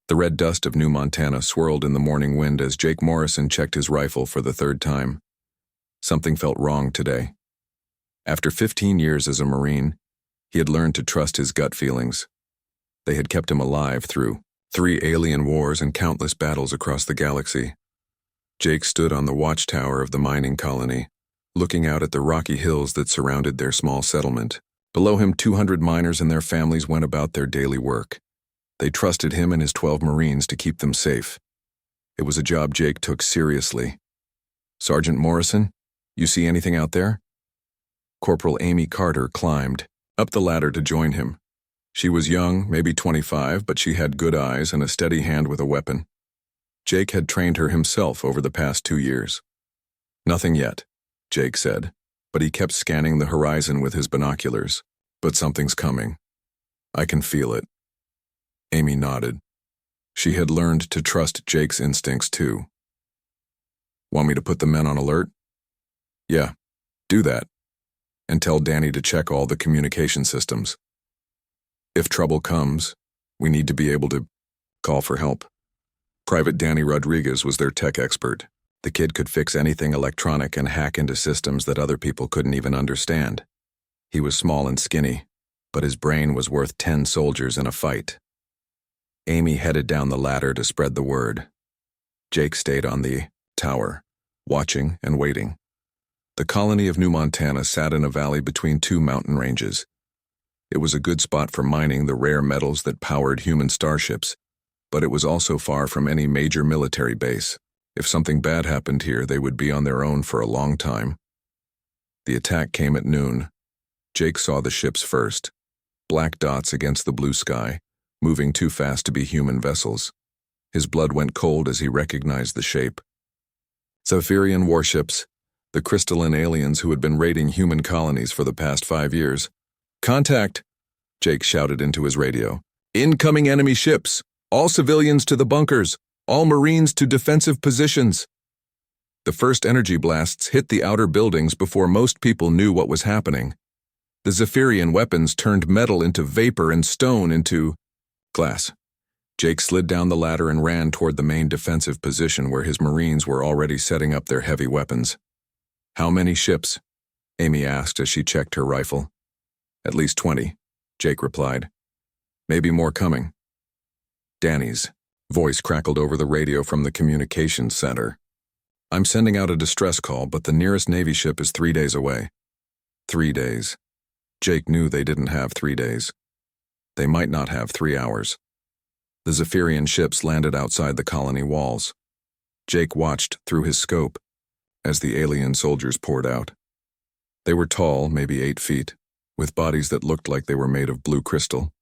The red dust of New Montana swirled in the morning wind as Jake Morrison checked his rifle for the third time. Something felt wrong today. After 15 years as a Marine, he had learned to trust his gut feelings. They had kept him alive through 3 alien wars and countless battles across the galaxy. Jake stood on the watchtower of the mining colony, looking out at the rocky hills that surrounded their small settlement. Below him, 200 miners and their families went about their daily work. They trusted him and his 12 Marines to keep them safe. It was a job Jake took seriously. "Sergeant Morrison, you see anything out there?" Corporal Amy Carter climbed up the ladder to join him. She was young, maybe 25, but she had good eyes and a steady hand with a weapon. Jake had trained her himself over the past 2 years. "Nothing yet," Jake said, but he kept scanning the horizon with his binoculars. "But something's coming. I can feel it." Amy nodded. She had learned to trust Jake's instincts too. "Want me to put the men on alert?" "Yeah, do that. And tell Danny to check all the communication systems. If trouble comes, we need to be able to call for help." Private Danny Rodriguez was their tech expert. The kid could fix anything electronic and hack into systems that other people couldn't even understand. He was small and skinny, but his brain was worth 10 soldiers in a fight. Amy headed down the ladder to spread the word. Jake stayed on the tower, watching and waiting. The colony of New Montana sat in a valley between 2 mountain ranges. It was a good spot for mining the rare metals that powered human starships, but it was also far from any major military base. If something bad happened here, they would be on their own for a long time. The attack came at noon. Jake saw the ships first, black dots against the blue sky, moving too fast to be human vessels. His blood went cold as he recognized the shape. Zephyrian warships, the crystalline aliens who had been raiding human colonies for the past 5 years. "Contact!" Jake shouted into his radio. "Incoming enemy ships! All civilians to the bunkers! All Marines to defensive positions!" The first energy blasts hit the outer buildings before most people knew what was happening. The Zephyrian weapons turned metal into vapor and stone into glass. Jake slid down the ladder and ran toward the main defensive position where his Marines were already setting up their heavy weapons. "How many ships?" Amy asked as she checked her rifle. "At least 20, Jake replied. "Maybe more coming." Danny's voice crackled over the radio from the communications center. "I'm sending out a distress call, but the nearest Navy ship is 3 days away." 3 days. Jake knew they didn't have 3 days. They might not have 3 hours. The Zephyrian ships landed outside the colony walls. Jake watched through his scope as the alien soldiers poured out. They were tall, maybe 8 feet, with bodies that looked like they were made of blue crystal.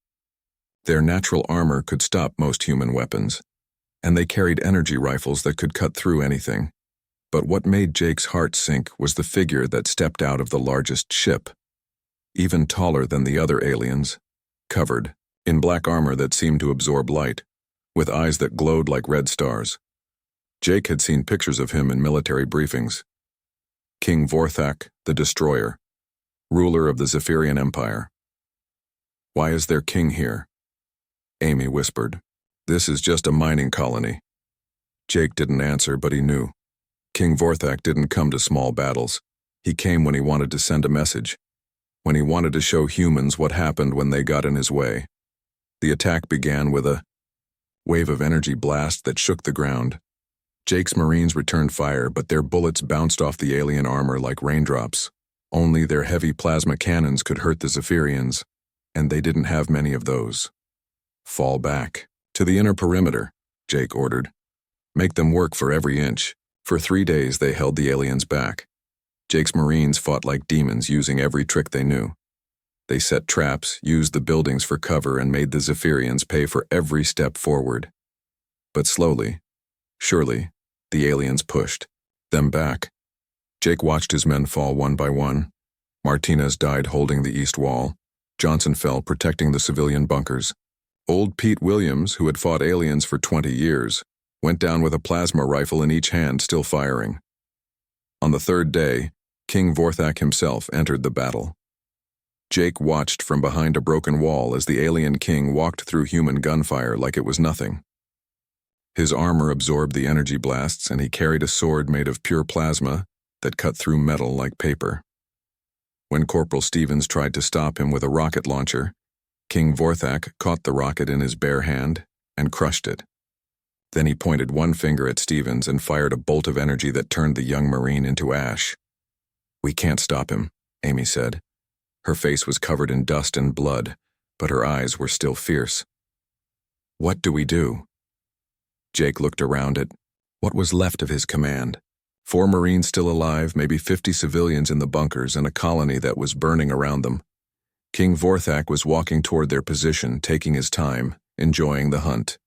Their natural armor could stop most human weapons, and they carried energy rifles that could cut through anything. But what made Jake's heart sink was the figure that stepped out of the largest ship, even taller than the other aliens, covered in black armor that seemed to absorb light, with eyes that glowed like red stars. Jake had seen pictures of him in military briefings. King Vorthak, the Destroyer, ruler of the Zephyrian Empire. "Why is their king here?" Amy whispered. "This is just a mining colony." Jake didn't answer, but he knew. King Vorthak didn't come to small battles. He came when he wanted to send a message, when he wanted to show humans what happened when they got in his way. The attack began with a wave of energy blast that shook the ground. Jake's Marines returned fire, but their bullets bounced off the alien armor like raindrops. Only their heavy plasma cannons could hurt the Zephyrians, and they didn't have many of those. "Fall back. To the inner perimeter," Jake ordered. "Make them work for every inch." For 3 days they held the aliens back. Jake's Marines fought like demons, using every trick they knew. They set traps, used the buildings for cover, and made the Zephyrians pay for every step forward. But slowly, surely, the aliens pushed them back. Jake watched his men fall one by one. Martinez died holding the east wall. Johnson fell protecting the civilian bunkers. Old Pete Williams, who had fought aliens for 20 years, went down with a plasma rifle in each hand, still firing. On the 3rd day, King Vorthak himself entered the battle. Jake watched from behind a broken wall as the alien king walked through human gunfire like it was nothing. His armor absorbed the energy blasts, and he carried a sword made of pure plasma that cut through metal like paper. When Corporal Stevens tried to stop him with a rocket launcher, King Vorthak caught the rocket in his bare hand and crushed it. Then he pointed one finger at Stevens and fired a bolt of energy that turned the young Marine into ash. "We can't stop him," Amy said. Her face was covered in dust and blood, but her eyes were still fierce. "What do we do?" Jake looked around at what was left of his command. 4 Marines still alive, maybe 50 civilians in the bunkers, and a colony that was burning around them. King Vorthak was walking toward their position, taking his time, enjoying the hunt.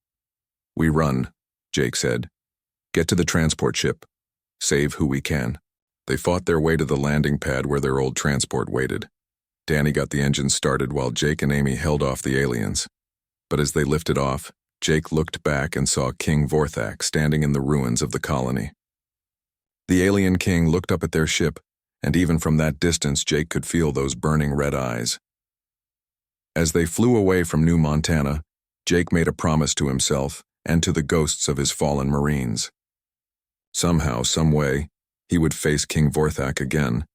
"We run," Jake said. "Get to the transport ship. Save who we can." They fought their way to the landing pad where their old transport waited. Danny got the engine started while Jake and Amy held off the aliens. But as they lifted off, Jake looked back and saw King Vorthak standing in the ruins of the colony. The alien king looked up at their ship, and even from that distance Jake could feel those burning red eyes. As they flew away from New Montana, Jake made a promise to himself and to the ghosts of his fallen Marines. Somehow, some way, he would face King Vorthak again,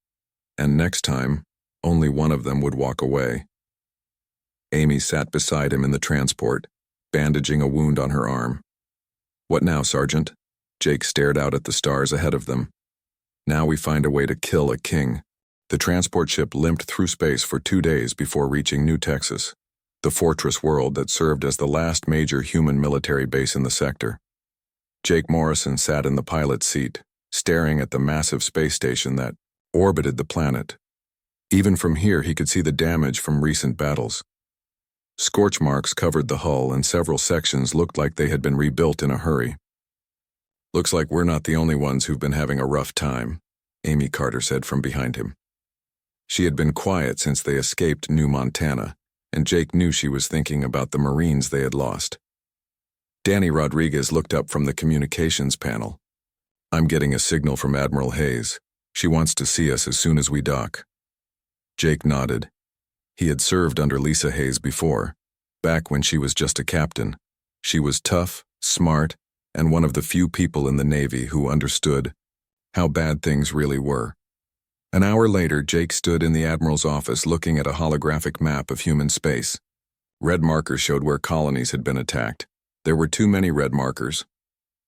and next time, only one of them would walk away. Amy sat beside him in the transport, bandaging a wound on her arm. "What now, Sergeant?" Jake stared out at the stars ahead of them. "Now we find a way to kill a king." The transport ship limped through space for 2 days before reaching New Texas, the fortress world that served as the last major human military base in the sector. Jake Morrison sat in the pilot's seat, staring at the massive space station that orbited the planet. Even from here he could see the damage from recent battles. Scorch marks covered the hull, and several sections looked like they had been rebuilt in a hurry. "Looks like we're not the only ones who've been having a rough time," Amy Carter said from behind him. She had been quiet since they escaped New Montana, and Jake knew she was thinking about the Marines they had lost. Danny Rodriguez looked up from the communications panel. "I'm getting a signal from Admiral Hayes. She wants to see us as soon as we dock." Jake nodded. He had served under Lisa Hayes before, back when she was just a captain. She was tough, smart, and one of the few people in the Navy who understood how bad things really were. An hour later, Jake stood in the Admiral's office looking at a holographic map of human space. Red markers showed where colonies had been attacked. There were too many red markers.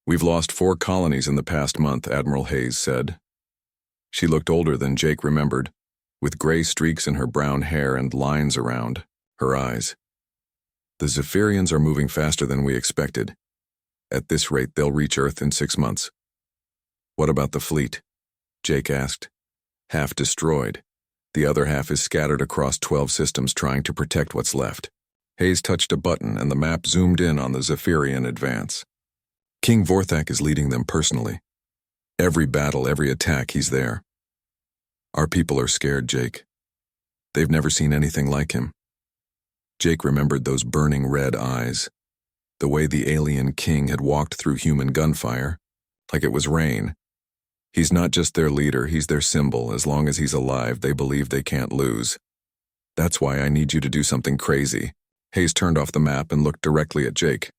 "We've lost 4 colonies in the past month," Admiral Hayes said. She looked older than Jake remembered, with gray streaks in her brown hair and lines around her eyes. "The Zephyrians are moving faster than we expected. At this rate, they'll reach Earth in 6 months." "What about the fleet?" Jake asked. "Half destroyed. The other half is scattered across 12 systems trying to protect what's left." Hayes touched a button and the map zoomed in on the Zephyrian advance. "King Vorthak is leading them personally. Every battle, every attack, he's there. Our people are scared, Jake. They've never seen anything like him." Jake remembered those burning red eyes, the way the alien king had walked through human gunfire, like it was rain. He's not just their leader, he's their symbol. As long as he's alive, they believe they can't lose. "That's why I need you to do something crazy." Hayes turned off the map and looked directly at Jake.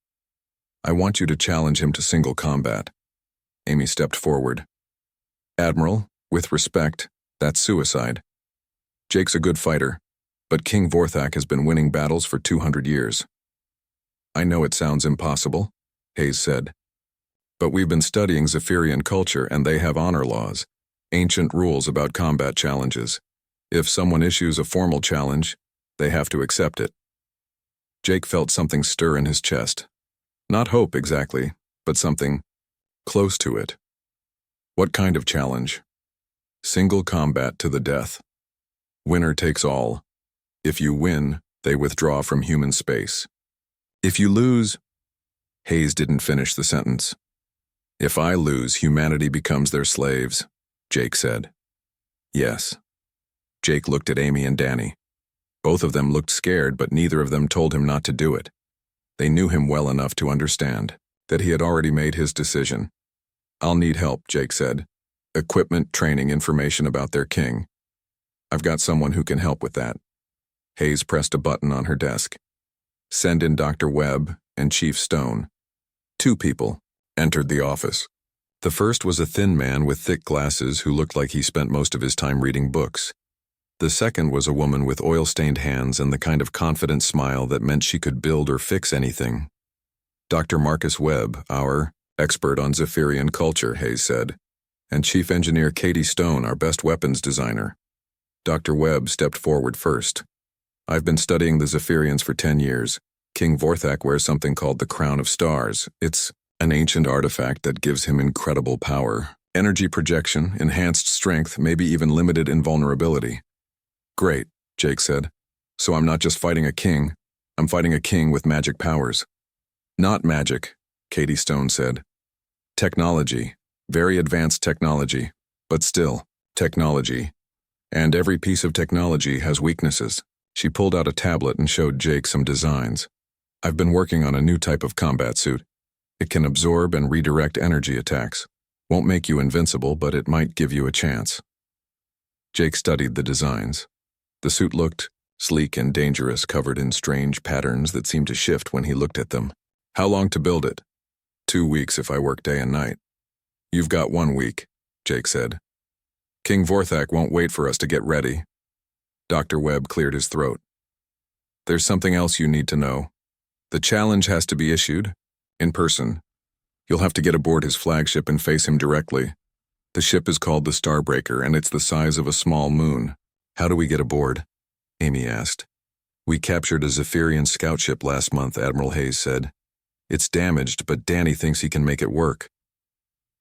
"I want you to challenge him to single combat." Amy stepped forward. "Admiral, with respect, that's suicide. Jake's a good fighter, but King Vorthak has been winning battles for 200 years. "I know it sounds impossible," Hayes said, "but we've been studying Zephyrian culture and they have honor laws, ancient rules about combat challenges. If someone issues a formal challenge, they have to accept it." Jake felt something stir in his chest. Not hope exactly, but something close to it. "What kind of challenge?" "Single combat to the death. Winner takes all. If you win, they withdraw from human space. If you lose..." Hayes didn't finish the sentence. "If I lose, humanity becomes their slaves," Jake said. "Yes." Jake looked at Amy and Danny. Both of them looked scared, but neither of them told him not to do it. They knew him well enough to understand that he had already made his decision. "I'll need help," Jake said. "Equipment, training, information about their king. I've got someone who can help with that." Hayes pressed a button on her desk. "Send in Dr. Webb and Chief Stone. 2 people. entered the office. The first was a thin man with thick glasses who looked like he spent most of his time reading books. The second was a woman with oil-stained hands and the kind of confident smile that meant she could build or fix anything. Dr. Marcus Webb, our expert on Zephyrian culture, Hayes said, and Chief Engineer Katie Stone, our best weapons designer. Dr. Webb stepped forward first. I've been studying the Zephyrians for 10 years. King Vorthak wears something called the Crown of Stars. It's an ancient artifact that gives him incredible power, energy projection, enhanced strength, maybe even limited invulnerability. Great, Jake said. So I'm not just fighting a king, I'm fighting a king with magic powers. Not magic, Katie Stone said. Technology, very advanced technology, but still, technology. And every piece of technology has weaknesses. She pulled out a tablet and showed Jake some designs. I've been working on a new type of combat suit. It can absorb and redirect energy attacks. Won't make you invincible, but it might give you a chance. Jake studied the designs. The suit looked sleek and dangerous, covered in strange patterns that seemed to shift when he looked at them. How long to build it? 2 weeks if I work day and night. You've got 1 week, Jake said. King Vorthak won't wait for us to get ready. Dr. Webb cleared his throat. There's something else you need to know. The challenge has to be issued in person. You'll have to get aboard his flagship and face him directly. The ship is called the Starbreaker, and it's the size of a small moon. How do we get aboard? Amy asked. We captured a Zephyrian scout ship last month, Admiral Hayes said. It's damaged, but Danny thinks he can make it work.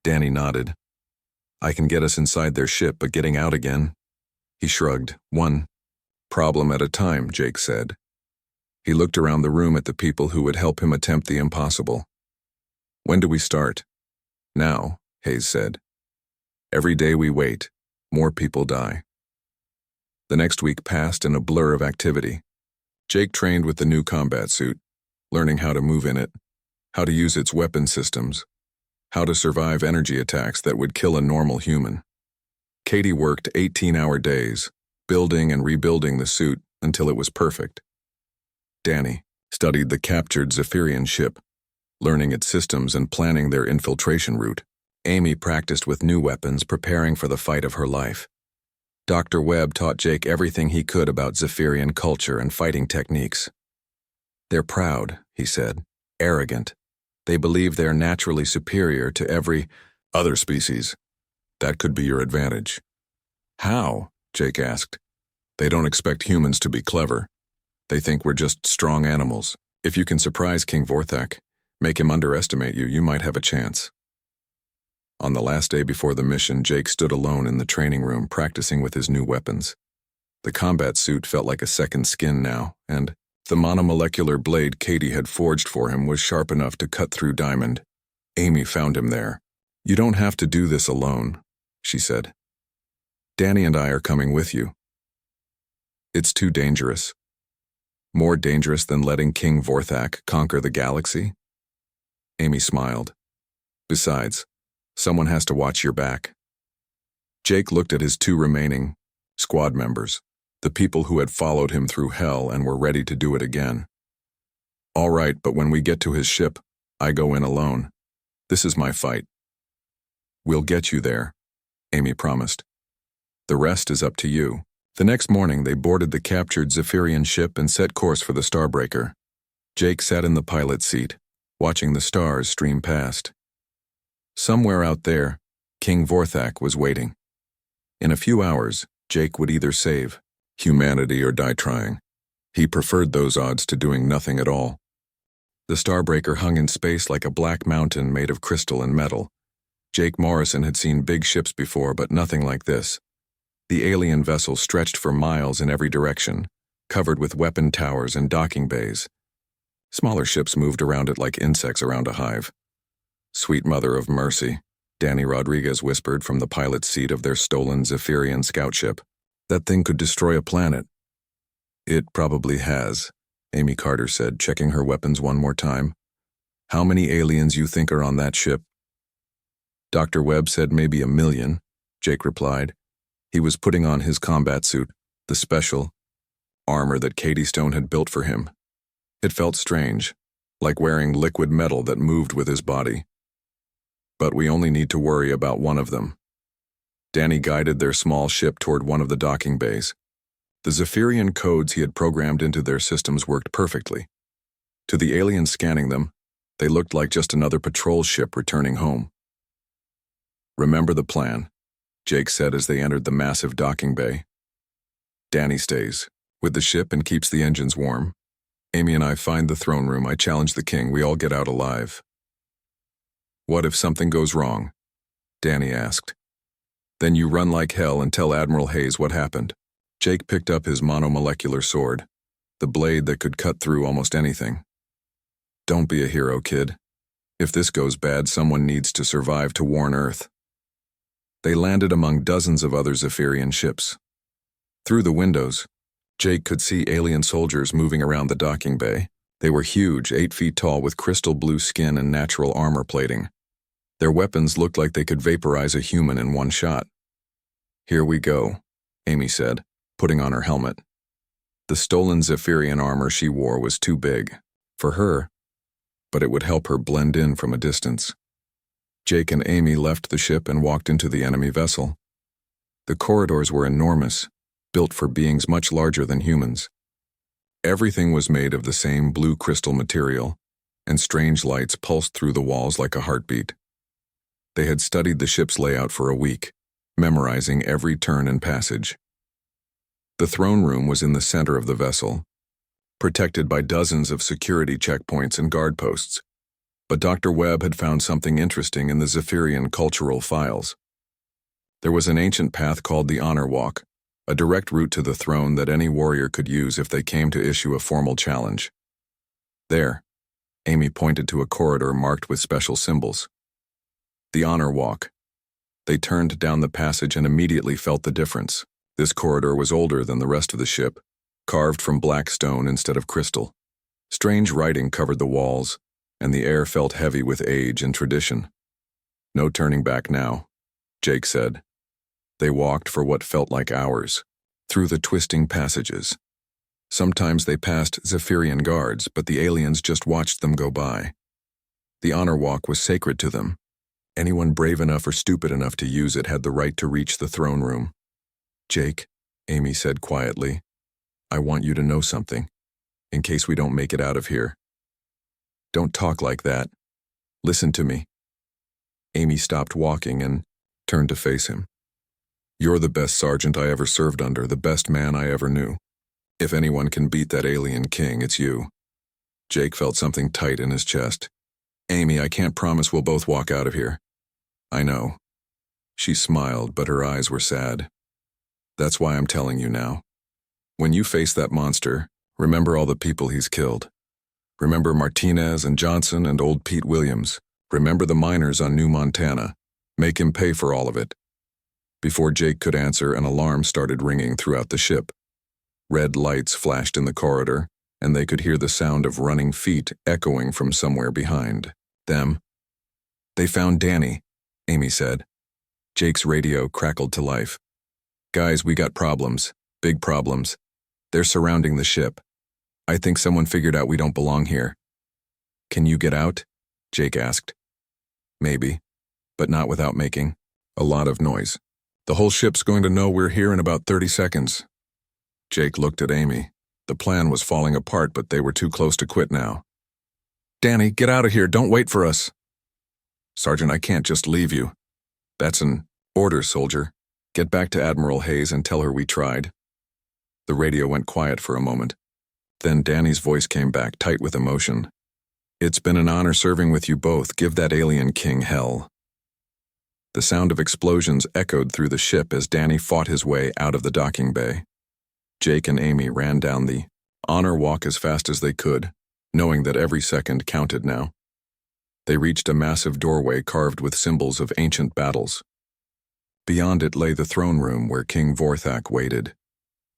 Danny nodded. I can get us inside their ship, but getting out again? He shrugged. One problem at a time, Jake said. He looked around the room at the people who would help him attempt the impossible. When do we start? Now, Hayes said. Every day we wait, more people die. The next week passed in a blur of activity. Jake trained with the new combat suit, learning how to move in it, how to use its weapon systems, how to survive energy attacks that would kill a normal human. Katie worked 18-hour days, building and rebuilding the suit until it was perfect. Danny studied the captured Zephyrian ship, learning its systems and planning their infiltration route. Amy practiced with new weapons, preparing for the fight of her life. Dr. Webb taught Jake everything he could about Zephyrian culture and fighting techniques. They're proud, he said, arrogant. They believe they're naturally superior to every other species. That could be your advantage. How? Jake asked. They don't expect humans to be clever. They think we're just strong animals. If you can surprise King Vorthak, make him underestimate you, you might have a chance. On the last day before the mission, Jake stood alone in the training room practicing with his new weapons. The combat suit felt like a second skin now, and the monomolecular blade Katie had forged for him was sharp enough to cut through diamond. Amy found him there. You don't have to do this alone, she said. Danny and I are coming with you. It's too dangerous. More dangerous than letting King Vorthak conquer the galaxy? Amy smiled. Besides, someone has to watch your back. Jake looked at his 2 remaining squad members, the people who had followed him through hell and were ready to do it again. All right, but when we get to his ship, I go in alone. This is my fight. We'll get you there, Amy promised. The rest is up to you. The next morning, they boarded the captured Zephyrian ship and set course for the Starbreaker. Jake sat in the pilot's seat, watching the stars stream past. Somewhere out there, King Vorthak was waiting. In a few hours, Jake would either save humanity or die trying. He preferred those odds to doing nothing at all. The Starbreaker hung in space like a black mountain made of crystal and metal. Jake Morrison had seen big ships before, but nothing like this. The alien vessel stretched for miles in every direction, covered with weapon towers and docking bays. Smaller ships moved around it like insects around a hive. Sweet mother of mercy, Danny Rodriguez whispered from the pilot's seat of their stolen Zephyrian scout ship. That thing could destroy a planet. It probably has, Amy Carter said, checking her weapons one more time. How many aliens you think are on that ship? Dr. Webb said maybe 1 million, Jake replied. He was putting on his combat suit, the special armor that Katie Stone had built for him. It felt strange, like wearing liquid metal that moved with his body. But we only need to worry about one of them. Danny guided their small ship toward one of the docking bays. The Zephyrian codes he had programmed into their systems worked perfectly. To the aliens scanning them, they looked like just another patrol ship returning home. "Remember the plan," Jake said as they entered the massive docking bay. "Danny stays with the ship and keeps the engines warm. Amy and I find the throne room. I challenge the king. We all get out alive." "What if something goes wrong?" Danny asked. "Then you run like hell and tell Admiral Hayes what happened." Jake picked up his monomolecular sword, the blade that could cut through almost anything. "Don't be a hero, kid. If this goes bad, someone needs to survive to warn Earth." They landed among dozens of other Zephyrian ships. Through the windows, Jake could see alien soldiers moving around the docking bay. They were huge, 8 feet tall with crystal blue skin and natural armor plating. Their weapons looked like they could vaporize a human in one shot. "Here we go," Amy said, putting on her helmet. The stolen Zephyrian armor she wore was too big for her, but it would help her blend in from a distance. Jake and Amy left the ship and walked into the enemy vessel. The corridors were enormous, built for beings much larger than humans. Everything was made of the same blue crystal material, and strange lights pulsed through the walls like a heartbeat. They had studied the ship's layout for a week, memorizing every turn and passage. The throne room was in the center of the vessel, protected by dozens of security checkpoints and guard posts. But Dr. Webb had found something interesting in the Zephyrian cultural files. There was an ancient path called the Honor Walk, a direct route to the throne that any warrior could use if they came to issue a formal challenge. There, Amy pointed to a corridor marked with special symbols. The Honor Walk. They turned down the passage and immediately felt the difference. This corridor was older than the rest of the ship, carved from black stone instead of crystal. Strange writing covered the walls, and the air felt heavy with age and tradition. "No turning back now," Jake said. They walked for what felt like hours, through the twisting passages. Sometimes they passed Zephyrian guards, but the aliens just watched them go by. The Honor Walk was sacred to them. Anyone brave enough or stupid enough to use it had the right to reach the throne room. "Jake," Amy said quietly, "I want you to know something, in case we don't make it out of here. Don't talk like that. Listen to me." Amy stopped walking and turned to face him. "You're the best sergeant I ever served under, the best man I ever knew. If anyone can beat that alien king, it's you." Jake felt something tight in his chest. "Amy, I can't promise we'll both walk out of here." "I know." She smiled, but her eyes were sad. "That's why I'm telling you now. When you face that monster, remember all the people he's killed. Remember Martinez and Johnson and old Pete Williams. Remember the miners on New Montana. Make him pay for all of it." Before Jake could answer, an alarm started ringing throughout the ship. Red lights flashed in the corridor, and they could hear the sound of running feet echoing from somewhere behind them. "They found Danny," Amy said. Jake's radio crackled to life. "Guys, we got problems. Big problems. They're surrounding the ship. I think someone figured out we don't belong here." "Can you get out?" Jake asked. "Maybe, but not without making a lot of noise. The whole ship's going to know we're here in about 30 seconds. Jake looked at Amy. The plan was falling apart, but they were too close to quit now. "Danny, get out of here. Don't wait for us." "Sergeant, I can't just leave you." "That's an order, soldier. Get back to Admiral Hayes and tell her we tried." The radio went quiet for a moment. Then Danny's voice came back, tight with emotion. "It's been an honor serving with you both. Give that alien king hell." The sound of explosions echoed through the ship as Danny fought his way out of the docking bay. Jake and Amy ran down the honor walk as fast as they could, knowing that every second counted now. They reached a massive doorway carved with symbols of ancient battles. Beyond it lay the throne room where King Vorthak waited.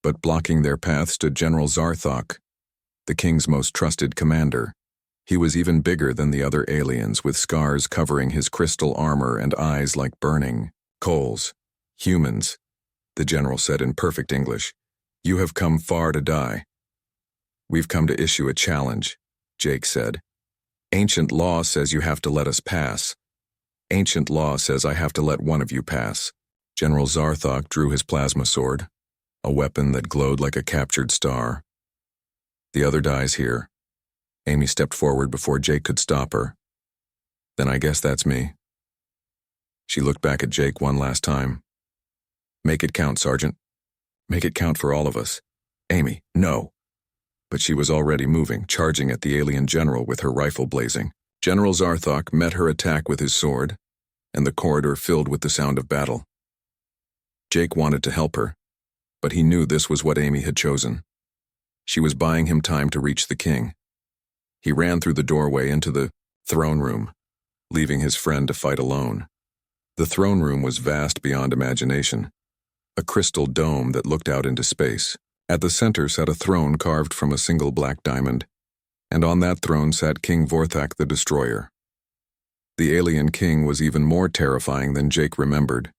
But blocking their path stood General Zarthok, the king's most trusted commander. He was even bigger than the other aliens, with scars covering his crystal armor and eyes like burning coals. "Humans," the general said in perfect English, "you have come far to die." "We've come to issue a challenge," Jake said. "Ancient law says you have to let us pass." Ancient law says I have to let one of you pass. General Zarthok drew his plasma sword, a weapon that glowed like a captured star. The other dies here. Amy stepped forward before Jake could stop her. Then I guess that's me. She looked back at Jake one last time. Make it count, Sergeant. Make it count for all of us. Amy, no. But she was already moving, charging at the alien general with her rifle blazing. General Zarthok met her attack with his sword, and the corridor filled with the sound of battle. Jake wanted to help her, but he knew this was what Amy had chosen. She was buying him time to reach the king. He ran through the doorway into the throne room, leaving his friend to fight alone. The throne room was vast beyond imagination, a crystal dome that looked out into space. At the center sat a throne carved from a single black diamond, and on that throne sat King Vorthak the Destroyer. The alien king was even more terrifying than Jake remembered.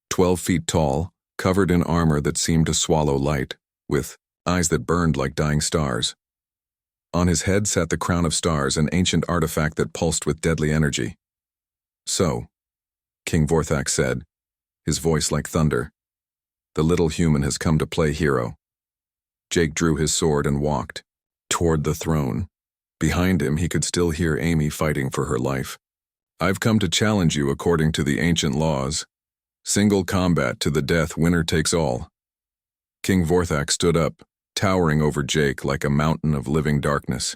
12 feet tall, covered in armor that seemed to swallow light, with eyes that burned like dying stars. On his head sat the crown of stars, an ancient artifact that pulsed with deadly energy. So, King Vorthak said, his voice like thunder, the little human has come to play hero. Jake drew his sword and walked toward the throne. Behind him, he could still hear Amy fighting for her life. I've come to challenge you according to the ancient laws. Single combat to the death, winner takes all. King Vorthak stood up, towering over Jake like a mountain of living darkness.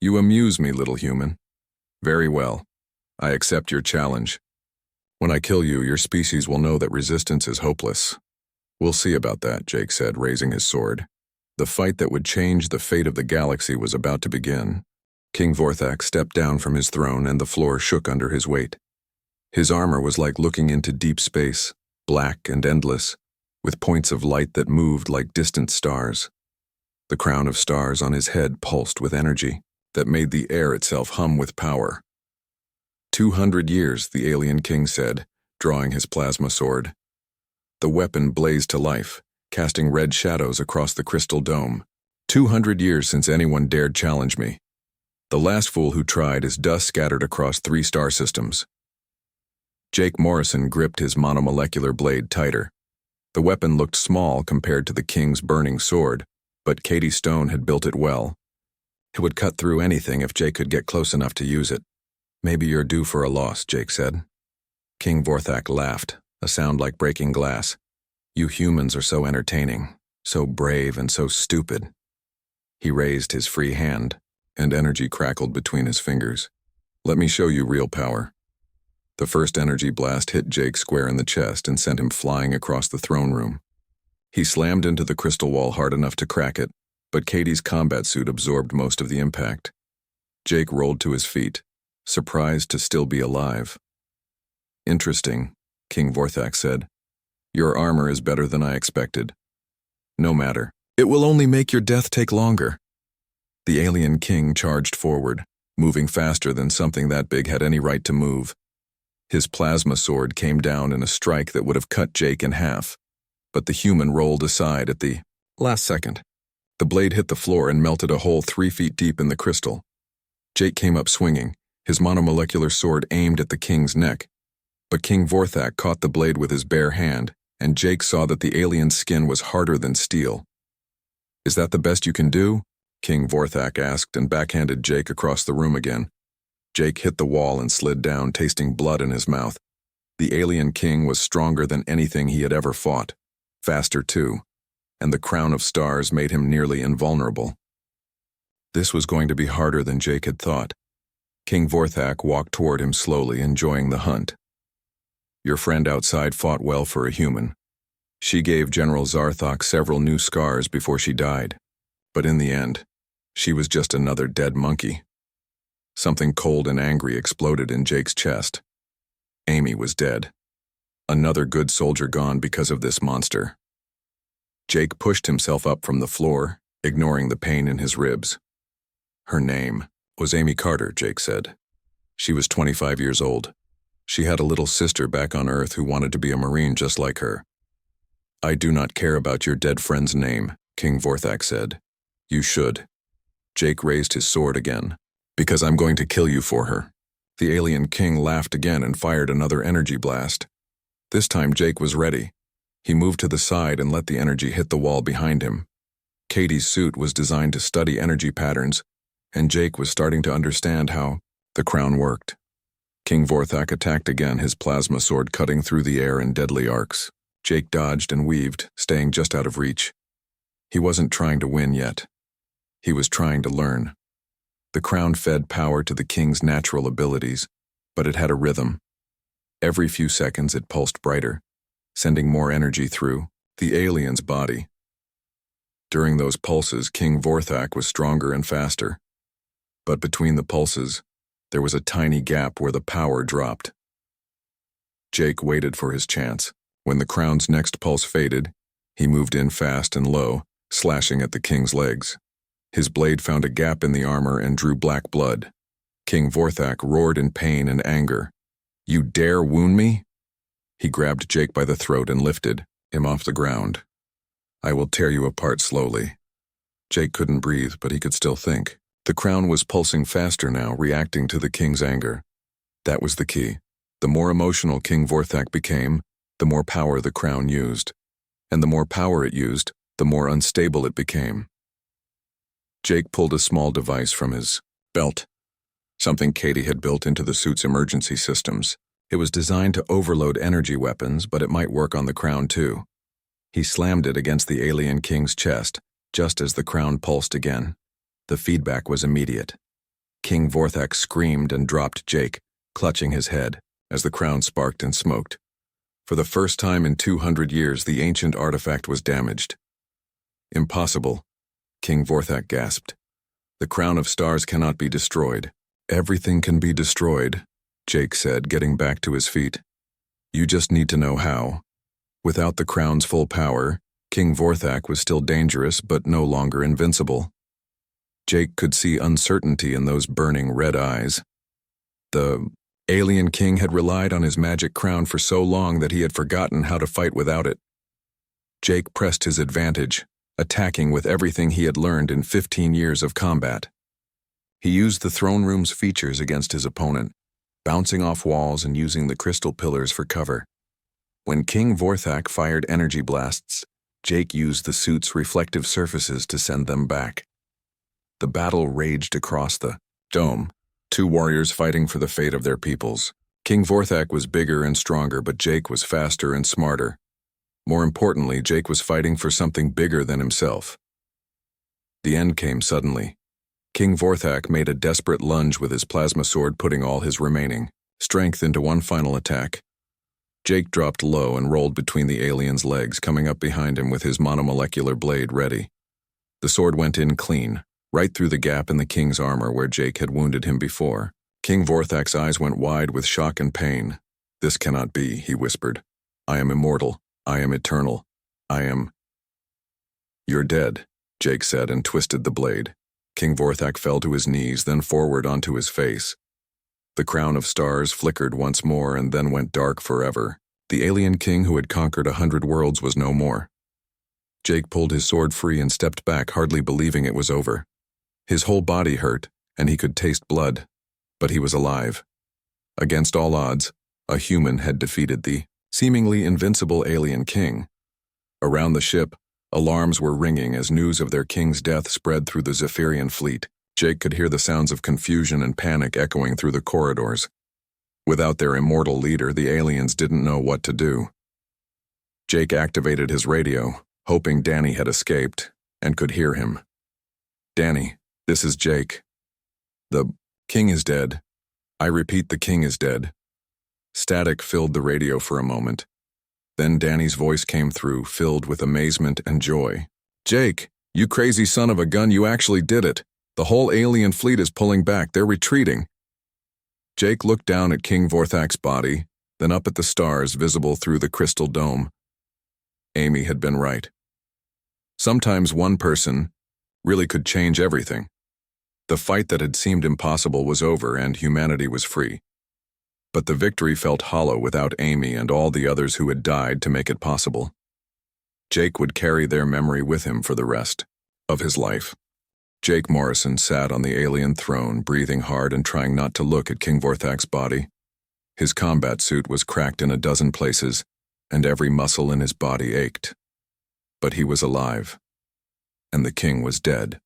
You amuse me, little human. Very well. I accept your challenge. When I kill you, your species will know that resistance is hopeless. We'll see about that, Jake said, raising his sword. The fight that would change the fate of the galaxy was about to begin. King Vorthak stepped down from his throne and the floor shook under his weight. His armor was like looking into deep space, black and endless, with points of light that moved like distant stars. The crown of stars on his head pulsed with energy that made the air itself hum with power. 200 years, the alien king said, drawing his plasma sword. The weapon blazed to life, casting red shadows across the crystal dome. 200 years since anyone dared challenge me. The last fool who tried is dust scattered across 3 star systems. Jake Morrison gripped his monomolecular blade tighter. The weapon looked small compared to the king's burning sword, but Katie Stone had built it well. It would cut through anything if Jake could get close enough to use it. Maybe you're due for a loss, Jake said. King Vorthak laughed, a sound like breaking glass. You humans are so entertaining, so brave and so stupid. He raised his free hand, and energy crackled between his fingers. Let me show you real power. The first energy blast hit Jake square in the chest and sent him flying across the throne room. He slammed into the crystal wall hard enough to crack it, but Katie's combat suit absorbed most of the impact. Jake rolled to his feet, surprised to still be alive. Interesting, King Vorthak said. Your armor is better than I expected. No matter. It will only make your death take longer. The alien king charged forward, moving faster than something that big had any right to move. His plasma sword came down in a strike that would have cut Jake in half, but the human rolled aside at the last second. The blade hit the floor and melted a hole 3 feet deep in the crystal. Jake came up swinging, his monomolecular sword aimed at the king's neck. But King Vorthak caught the blade with his bare hand, and Jake saw that the alien's skin was harder than steel. Is that the best you can do? King Vorthak asked and backhanded Jake across the room again. Jake hit the wall and slid down, tasting blood in his mouth. The alien king was stronger than anything he had ever fought, faster too, and the crown of stars made him nearly invulnerable. This was going to be harder than Jake had thought. King Vorthak walked toward him slowly, enjoying the hunt. Your friend outside fought well for a human. She gave General Zarthok several new scars before she died, but in the end, she was just another dead monkey. Something cold and angry exploded in Jake's chest. Amy was dead. Another good soldier gone because of this monster. Jake pushed himself up from the floor, ignoring the pain in his ribs. Her name was Amy Carter, Jake said. She was 25 years old. She had a little sister back on Earth who wanted to be a Marine just like her. I do not care about your dead friend's name, King Vorthak said. You should. Jake raised his sword again. Because I'm going to kill you for her. The alien king laughed again and fired another energy blast. This time Jake was ready. He moved to the side and let the energy hit the wall behind him. Katie's suit was designed to study energy patterns, and Jake was starting to understand how the crown worked. King Vorthak attacked again, his plasma sword cutting through the air in deadly arcs. Jake dodged and weaved, staying just out of reach. He wasn't trying to win yet. He was trying to learn. The crown fed power to the king's natural abilities, but it had a rhythm. Every few seconds it pulsed brighter, sending more energy through the alien's body. During those pulses, King Vorthak was stronger and faster. But between the pulses, there was a tiny gap where the power dropped. Jake waited for his chance. When the crown's next pulse faded, he moved in fast and low, slashing at the king's legs. His blade found a gap in the armor and drew black blood. King Vorthak roared in pain and anger. "You dare wound me?" He grabbed Jake by the throat and lifted him off the ground. "I will tear you apart slowly." Jake couldn't breathe, but he could still think. The crown was pulsing faster now, reacting to the king's anger. That was the key. The more emotional King Vorthak became, the more power the crown used. And the more power it used, the more unstable it became. Jake pulled a small device from his belt, something Katie had built into the suit's emergency systems. It was designed to overload energy weapons, but it might work on the crown too. He slammed it against the alien king's chest, just as the crown pulsed again. The feedback was immediate. King Vorthak screamed and dropped Jake, clutching his head, as the crown sparked and smoked. For the first time in 200 years, the ancient artifact was damaged. "Impossible," King Vorthak gasped. "The crown of stars cannot be destroyed." "Everything can be destroyed," Jake said, getting back to his feet. "You just need to know how." Without the crown's full power, King Vorthak was still dangerous but no longer invincible. Jake could see uncertainty in those burning red eyes. The alien king had relied on his magic crown for so long that he had forgotten how to fight without it. Jake pressed his advantage, attacking with everything he had learned in 15 years of combat. He used the throne room's features against his opponent, bouncing off walls and using the crystal pillars for cover. When King Vorthak fired energy blasts, Jake used the suit's reflective surfaces to send them back. The battle raged across the dome, two warriors fighting for the fate of their peoples. King Vorthak was bigger and stronger, but Jake was faster and smarter. More importantly, Jake was fighting for something bigger than himself. The end came suddenly. King Vorthak made a desperate lunge with his plasma sword, putting all his remaining strength into one final attack. Jake dropped low and rolled between the alien's legs, coming up behind him with his monomolecular blade ready. The sword went in clean, right through the gap in the king's armor where Jake had wounded him before. King Vorthak's eyes went wide with shock and pain. "This cannot be," he whispered. "I am immortal. I am eternal. I am—" "You're dead," Jake said and twisted the blade. King Vorthak fell to his knees, then forward onto his face. The crown of stars flickered once more and then went dark forever. The alien king who had conquered 100 worlds was no more. Jake pulled his sword free and stepped back, hardly believing it was over. His whole body hurt, and he could taste blood, but he was alive. Against all odds, a human had defeated the seemingly invincible alien king. Around the ship, alarms were ringing as news of their king's death spread through the Zephyrian fleet. Jake could hear the sounds of confusion and panic echoing through the corridors. Without their immortal leader, the aliens didn't know what to do. Jake activated his radio, hoping Danny had escaped, and could hear him. "Danny, this is Jake. The king is dead. I repeat, the king is dead." Static filled the radio for a moment. Then Danny's voice came through, filled with amazement and joy. "Jake, you crazy son of a gun, you actually did it. The whole alien fleet is pulling back. They're retreating." Jake looked down at King Vorthak's body, then up at the stars visible through the crystal dome. Amy had been right. Sometimes one person really could change everything. The fight that had seemed impossible was over and humanity was free. But the victory felt hollow without Amy and all the others who had died to make it possible. Jake would carry their memory with him for the rest of his life. Jake Morrison sat on the alien throne, breathing hard and trying not to look at King Vorthak's body. His combat suit was cracked in a dozen places, and every muscle in his body ached. But he was alive, and the king was dead.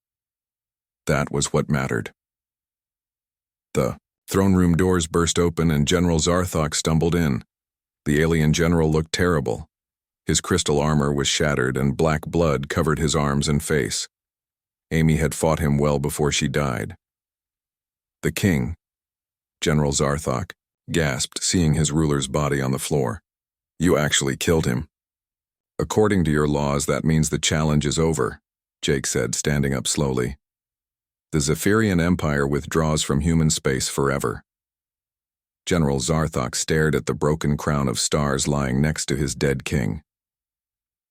That was what mattered. The throne room doors burst open and General Zarthok stumbled in. The alien general looked terrible. His crystal armor was shattered and black blood covered his arms and face. Amy had fought him well before she died. The king, General Zarthok, gasped, seeing his ruler's body on the floor. You actually killed him. According to your laws, that means the challenge is over, Jake said, standing up slowly. The Zephyrian Empire withdraws from human space forever. General Zarthok stared at the broken crown of stars lying next to his dead king.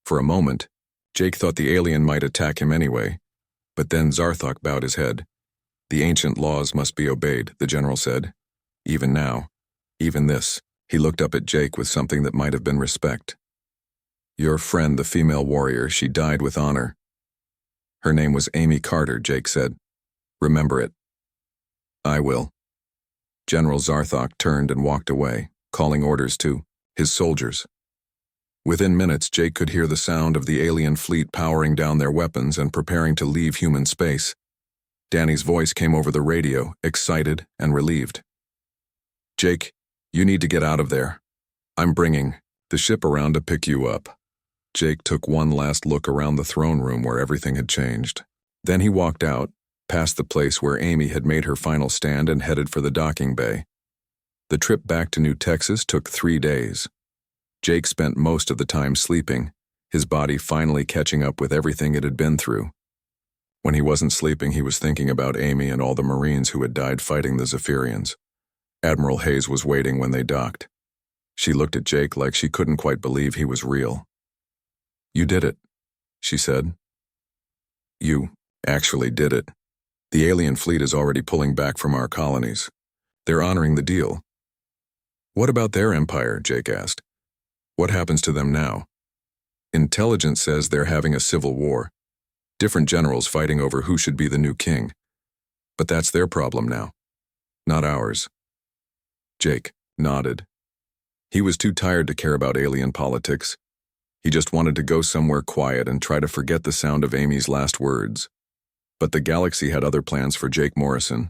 For a moment, Jake thought the alien might attack him anyway, but then Zarthok bowed his head. The ancient laws must be obeyed, the general said. Even now, even this. He looked up at Jake with something that might have been respect. Your friend, the female warrior, she died with honor. Her name was Amy Carter, Jake said. Remember it. I will. General Zarthok turned and walked away, calling orders to his soldiers. Within minutes, Jake could hear the sound of the alien fleet powering down their weapons and preparing to leave human space. Danny's voice came over the radio, excited and relieved. Jake, you need to get out of there. I'm bringing the ship around to pick you up. Jake took one last look around the throne room where everything had changed. Then he walked out, past the place where Amy had made her final stand and headed for the docking bay. The trip back to New Texas took 3 days. Jake spent most of the time sleeping, his body finally catching up with everything it had been through. When he wasn't sleeping, he was thinking about Amy and all the Marines who had died fighting the Zephyrians. Admiral Hayes was waiting when they docked. She looked at Jake like she couldn't quite believe he was real. You did it, she said. You actually did it. The alien fleet is already pulling back from our colonies. They're honoring the deal. What about their empire? Jake asked. What happens to them now? Intelligence says they're having a civil war. Different generals fighting over who should be the new king. But that's their problem now, not ours. Jake nodded. He was too tired to care about alien politics. He just wanted to go somewhere quiet and try to forget the sound of Amy's last words. But the galaxy had other plans for Jake Morrison.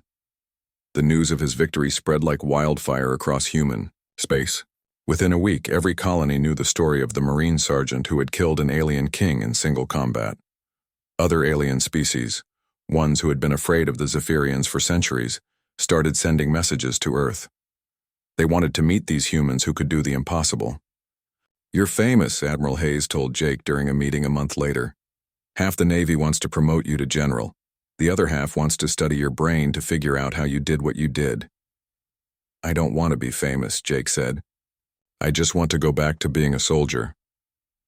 The news of his victory spread like wildfire across human space. Within a week, every colony knew the story of the Marine sergeant who had killed an alien king in single combat. Other alien species, ones who had been afraid of the Zephyrians for centuries, started sending messages to Earth. They wanted to meet these humans who could do the impossible. You're famous, Admiral Hayes told Jake during a meeting a month later. Half the Navy wants to promote you to general. The other half wants to study your brain to figure out how you did what you did. I don't want to be famous, Jake said. I just want to go back to being a soldier.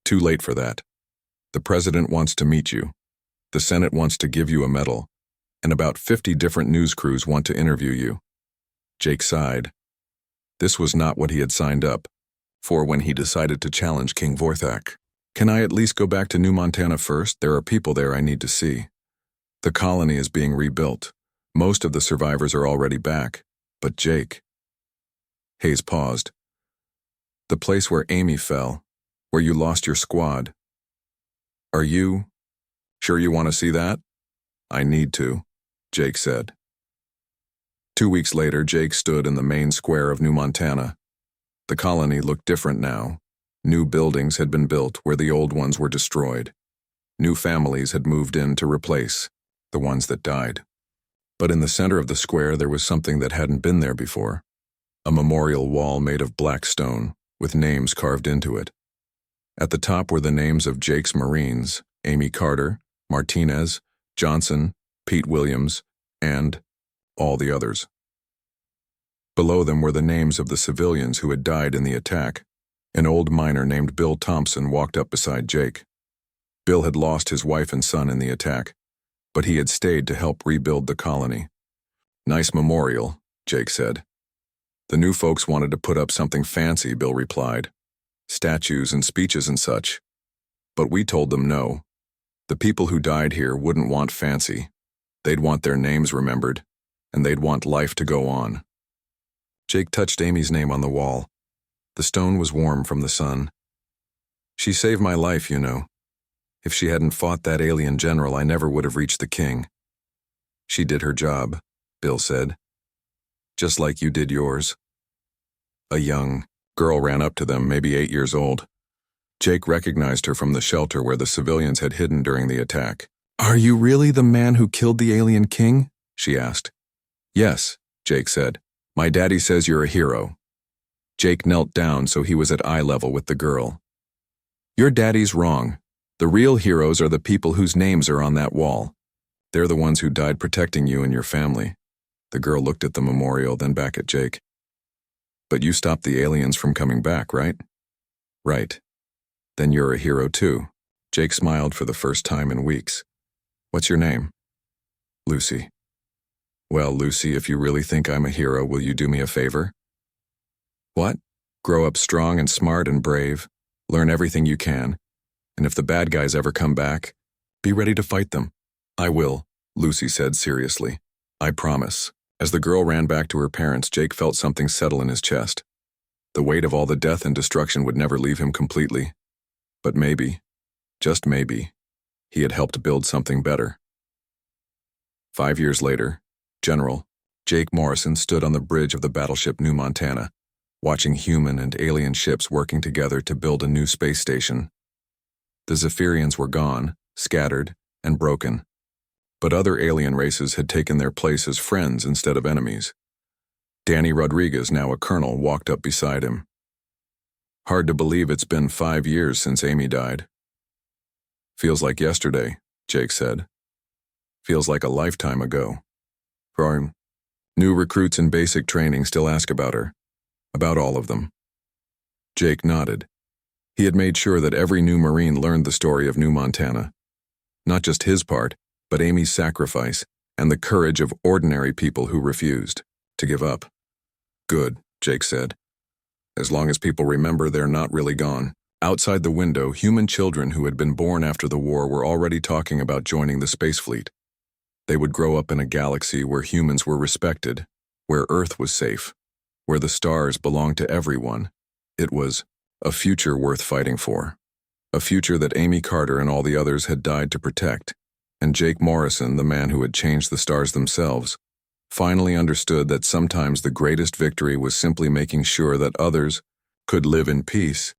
Too late for that. The president wants to meet you. The Senate wants to give you a medal. And about 50 different news crews want to interview you. Jake sighed. This was not what he had signed up for when he decided to challenge King Vorthak. Can I at least go back to New Montana first? There are people there I need to see. The colony is being rebuilt. Most of the survivors are already back. But Jake... Hayes paused. The place where Amy fell, where you lost your squad. Are you sure you want to see that? I need to, Jake said. 2 weeks later, Jake stood in the main square of New Montana. The colony looked different now. New buildings had been built where the old ones were destroyed. New families had moved in to replace the ones that died. But in the center of the square there was something that hadn't been there before. A memorial wall made of black stone, with names carved into it. At the top were the names of Jake's Marines, Amy Carter, Martinez, Johnson, Pete Williams, and all the others. Below them were the names of the civilians who had died in the attack. An old miner named Bill Thompson walked up beside Jake. Bill had lost his wife and son in the attack, but he had stayed to help rebuild the colony. Nice memorial, Jake said. The new folks wanted to put up something fancy, Bill replied. Statues and speeches and such. But we told them no. The people who died here wouldn't want fancy. They'd want their names remembered, and they'd want life to go on. Jake touched Amy's name on the wall. The stone was warm from the sun. She saved my life, you know. If she hadn't fought that alien general, I never would have reached the king. She did her job, Bill said. Just like you did yours. A young girl ran up to them, maybe 8 years old. Jake recognized her from the shelter where the civilians had hidden during the attack. Are you really the man who killed the alien king? She asked. Yes, Jake said. My daddy says you're a hero. Jake knelt down so he was at eye level with the girl. Your daddy's wrong. The real heroes are the people whose names are on that wall. They're the ones who died protecting you and your family. The girl looked at the memorial, then back at Jake. But you stopped the aliens from coming back, right? Right. Then you're a hero too. Jake smiled for the first time in weeks. What's your name? Lucy. Well, Lucy, if you really think I'm a hero, will you do me a favor? What? Grow up strong and smart and brave. Learn everything you can. And if the bad guys ever come back, be ready to fight them. I will, Lucy said seriously. I promise. As the girl ran back to her parents, Jake felt something settle in his chest. The weight of all the death and destruction would never leave him completely. But maybe, just maybe, he had helped build something better. 5 years later, General Jake Morrison stood on the bridge of the battleship New Montana, watching human and alien ships working together to build a new space station. The Zephyrians were gone, scattered, and broken. But other alien races had taken their place as friends instead of enemies. Danny Rodriguez, now a colonel, walked up beside him. Hard to believe it's been 5 years since Amy died. Feels like yesterday, Jake said. Feels like a lifetime ago. For new recruits in basic training still ask about her. About all of them. Jake nodded. He had made sure that every new Marine learned the story of New Montana. Not just his part, but Amy's sacrifice and the courage of ordinary people who refused to give up. Good, Jake said. As long as people remember, they're not really gone. Outside the window, human children who had been born after the war were already talking about joining the space fleet. They would grow up in a galaxy where humans were respected, where Earth was safe, where the stars belonged to everyone. It was a future worth fighting for. A future that Amy Carter and all the others had died to protect. And Jake Morrison, the man who had changed the stars themselves, finally understood that sometimes the greatest victory was simply making sure that others could live in peace.